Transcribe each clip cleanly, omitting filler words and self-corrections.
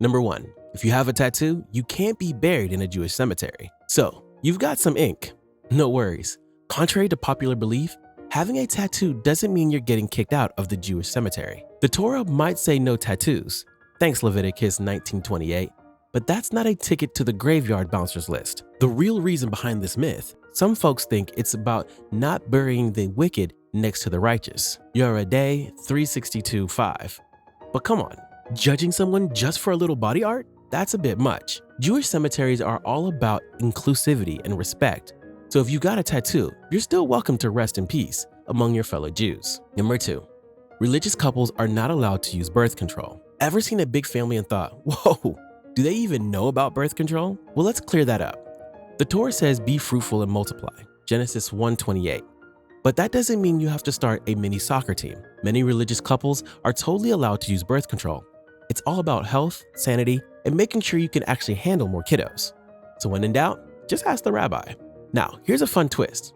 Number 1, if you have a tattoo, you can't be buried in a Jewish cemetery. So, you've got some ink. No worries. Contrary to popular belief, having a tattoo doesn't mean you're getting kicked out of the Jewish cemetery. The Torah might say no tattoos. Thanks Leviticus 19:28. But that's not a ticket to the graveyard bouncers list. The real reason behind this myth, some folks think it's about not burying the wicked next to the righteous. Yoreh Day 362:5. But come on, judging someone just for a little body art? That's a bit much. Jewish cemeteries are all about inclusivity and respect. So if you got a tattoo, you're still welcome to rest in peace among your fellow Jews. Number 2, religious couples are not allowed to use birth control. Ever seen a big family and thought, whoa, do they even know about birth control? Well, let's clear that up. The Torah says be fruitful and multiply, Genesis 1:28. But that doesn't mean you have to start a mini soccer team. Many religious couples are totally allowed to use birth control. It's all about health, sanity, and making sure you can actually handle more kiddos. So when in doubt, just ask the rabbi. Now, here's a fun twist.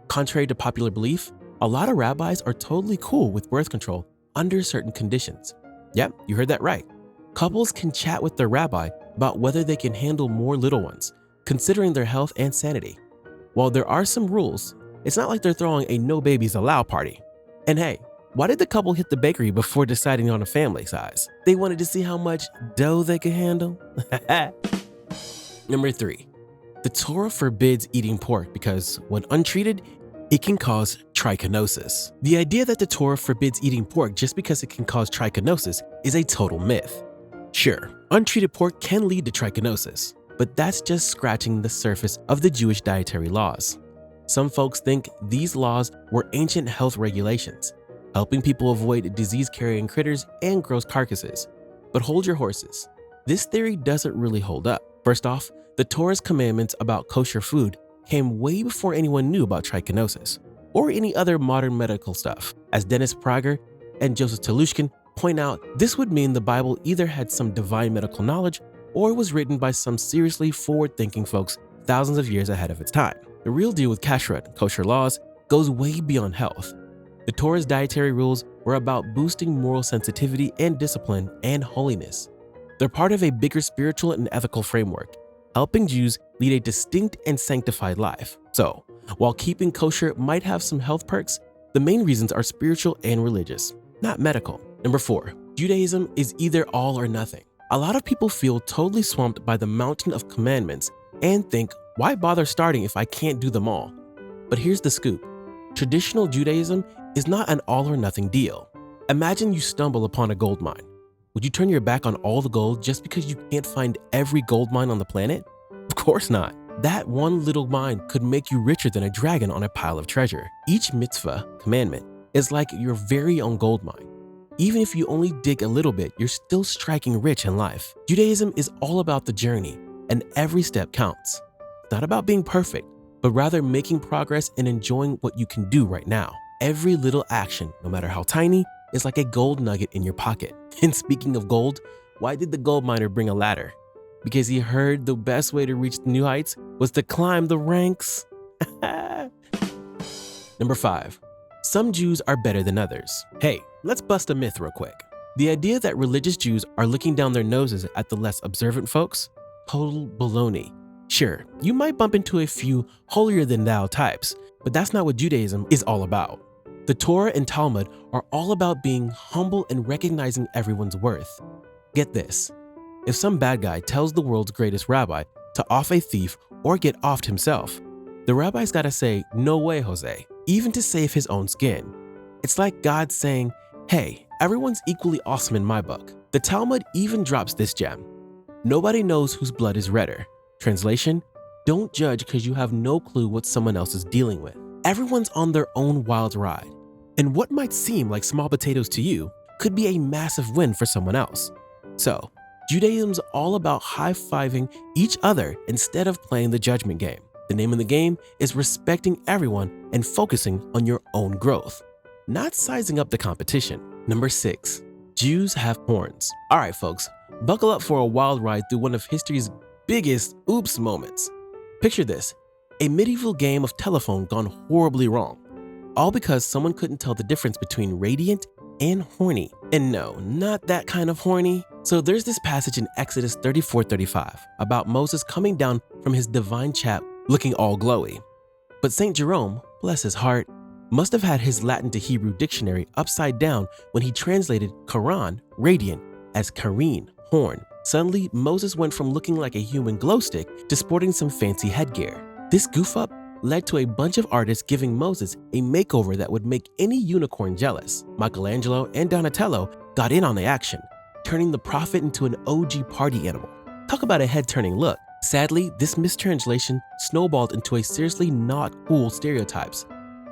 Contrary to popular belief, a lot of rabbis are totally cool with birth control under certain conditions. Yep, you heard that right. Couples can chat with their rabbi about whether they can handle more little ones, considering their health and sanity. While there are some rules, it's not like they're throwing a no babies allowed party. And hey, why did the couple hit the bakery before deciding on a family size? They wanted to see how much dough they could handle? Number 3, the Torah forbids eating pork because when untreated, it can cause trichinosis. The idea that the Torah forbids eating pork just because it can cause trichinosis is a total myth. Sure, untreated pork can lead to trichinosis, but that's just scratching the surface of the Jewish dietary laws. Some folks think these laws were ancient health regulations, helping people avoid disease-carrying critters and gross carcasses. But hold your horses. This theory doesn't really hold up. First off, the Torah's commandments about kosher food came way before anyone knew about trichinosis or any other modern medical stuff. As Dennis Prager and Joseph Telushkin point out, this would mean the Bible either had some divine medical knowledge or was written by some seriously forward-thinking folks thousands of years ahead of its time. The real deal with Kashrut, kosher laws, goes way beyond health. The Torah's dietary rules were about boosting moral sensitivity and discipline and holiness. They're part of a bigger spiritual and ethical framework, helping Jews lead a distinct and sanctified life. So, while keeping kosher might have some health perks, the main reasons are spiritual and religious, not medical. Number 4, Judaism is either all or nothing. A lot of people feel totally swamped by the mountain of commandments and think, why bother starting if I can't do them all? But here's the scoop. Traditional Judaism is not an all or nothing deal. Imagine you stumble upon a gold mine. Would you turn your back on all the gold just because you can't find every gold mine on the planet? Of course not. That one little mine could make you richer than a dragon on a pile of treasure. Each mitzvah, commandment, is like your very own gold mine. Even if you only dig a little bit, you're still striking rich in life. Judaism is all about the journey, and every step counts. It's not about being perfect, but rather making progress and enjoying what you can do right now. Every little action, no matter how tiny, is like a gold nugget in your pocket. And speaking of gold, why did the gold miner bring a ladder? Because he heard the best way to reach the new heights was to climb the ranks. Number 5, some Jews are better than others. Hey, let's bust a myth real quick. The idea that religious Jews are looking down their noses at the less observant folks? Total baloney. Sure, you might bump into a few holier-than-thou types, but that's not what Judaism is all about. The Torah and Talmud are all about being humble and recognizing everyone's worth. Get this. If some bad guy tells the world's greatest rabbi to off a thief or get offed himself, the rabbi's gotta say, no way, Jose, even to save his own skin. It's like God saying, hey, everyone's equally awesome in my book. The Talmud even drops this gem. Nobody knows whose blood is redder. Translation, don't judge because you have no clue what someone else is dealing with. Everyone's on their own wild ride. And what might seem like small potatoes to you could be a massive win for someone else. So, Judaism's all about high-fiving each other instead of playing the judgment game. The name of the game is respecting everyone and focusing on your own growth, not sizing up the competition. Number 6, Jews have horns. All right, folks, buckle up for a wild ride through one of history's biggest oops moments. Picture this, a medieval game of telephone gone horribly wrong, all because someone couldn't tell the difference between radiant and horny. And no, not that kind of horny. So there's this passage in Exodus 34:35 about Moses coming down from his divine chap looking all glowy. But St. Jerome, bless his heart, must have had his Latin to Hebrew dictionary upside down when he translated Quran, radiant, as Kareen, horn. Suddenly, Moses went from looking like a human glow stick to sporting some fancy headgear. This goof up led to a bunch of artists giving Moses a makeover that would make any unicorn jealous. Michelangelo and Donatello got in on the action, turning the prophet into an OG party animal. Talk about a head-turning look. Sadly, this mistranslation snowballed into a seriously not cool stereotypes.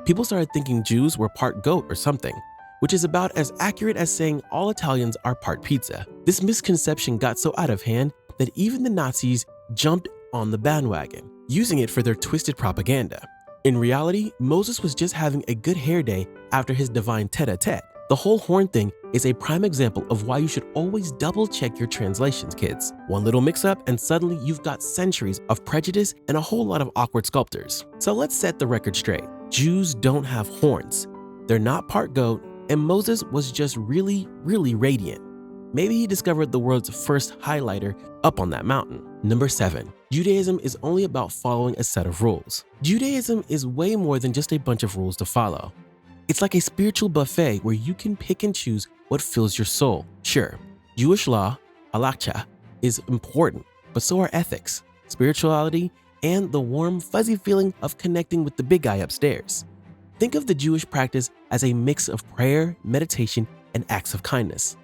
People started thinking Jews were part goat or something, which is about as accurate as saying all Italians are part pizza. This misconception got so out of hand that even the Nazis jumped on the bandwagon, using it for their twisted propaganda. In reality, Moses was just having a good hair day after his divine tete-a-tete. The whole horn thing is a prime example of why you should always double check your translations, kids. One little mix up and suddenly you've got centuries of prejudice and a whole lot of awkward sculptors. So let's set the record straight. Jews don't have horns. They're not part goat, and Moses was just really radiant. Maybe he discovered the world's first highlighter up on that mountain. Number 7. Judaism is only about following a set of rules. Judaism is way more than just a bunch of rules to follow. It's like a spiritual buffet where you can pick and choose what fills your soul. Sure, Jewish law, Halacha, is important, but so are ethics, spirituality, and the warm, fuzzy feeling of connecting with the big guy upstairs. Think of the Jewish practice as a mix of prayer, meditation, and acts of kindness.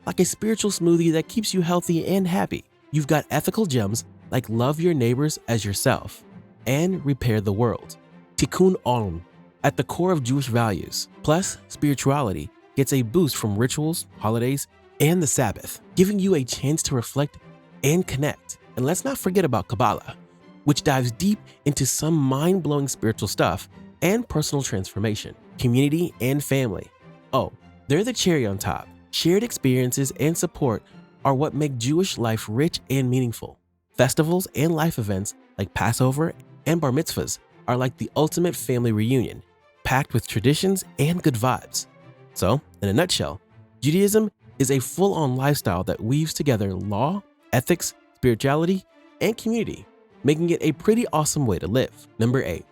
Like a spiritual smoothie that keeps you healthy and happy. You've got ethical gems like love your neighbors as yourself and repair the world. Tikkun olam, at the core of Jewish values. Plus, spirituality gets a boost from rituals, holidays, and the Sabbath, giving you a chance to reflect and connect. And let's not forget about Kabbalah, which dives deep into some mind-blowing spiritual stuff and personal transformation, community, and family. Oh, they're the cherry on top. Shared experiences and support are what make Jewish life rich and meaningful. Festivals and life events like Passover and Bar Mitzvahs are like the ultimate family reunion, packed with traditions and good vibes. So, in a nutshell, Judaism is a full-on lifestyle that weaves together law, ethics, spirituality, and community, making it a pretty awesome way to live. Number 8.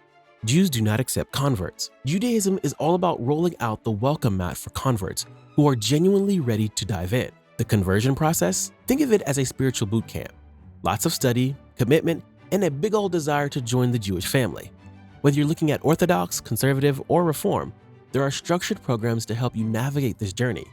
Jews do not accept converts. Judaism is all about rolling out the welcome mat for converts who are genuinely ready to dive in. The conversion process? Think of it as a spiritual boot camp. Lots of study, commitment, and a big old desire to join the Jewish family. Whether you're looking at Orthodox, Conservative, or Reform, there are structured programs to help you navigate this journey.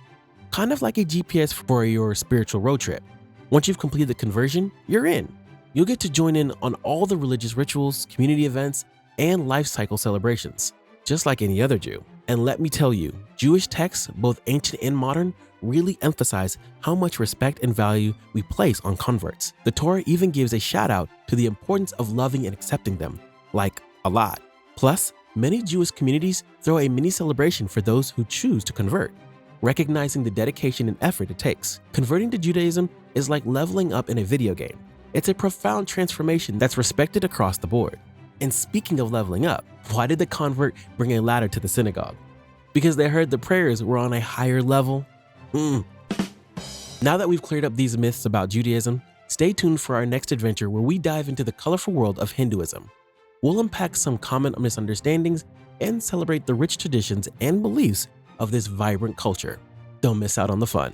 Kind of like a GPS for your spiritual road trip. Once you've completed the conversion, you're in. You'll get to join in on all the religious rituals, community events, and life cycle celebrations, just like any other Jew. And let me tell you, Jewish texts, both ancient and modern, really emphasize how much respect and value we place on converts. The Torah even gives a shout out to the importance of loving and accepting them, like a lot. Plus, many Jewish communities throw a mini celebration for those who choose to convert, recognizing the dedication and effort it takes. Converting to Judaism is like leveling up in a video game. It's a profound transformation that's respected across the board. And speaking of leveling up, why did the convert bring a ladder to the synagogue? Because they heard the prayers were on a higher level? Now that we've cleared up these myths about Judaism, stay tuned for our next adventure where we dive into the colorful world of Hinduism. We'll unpack some common misunderstandings and celebrate the rich traditions and beliefs of this vibrant culture. Don't miss out on the fun.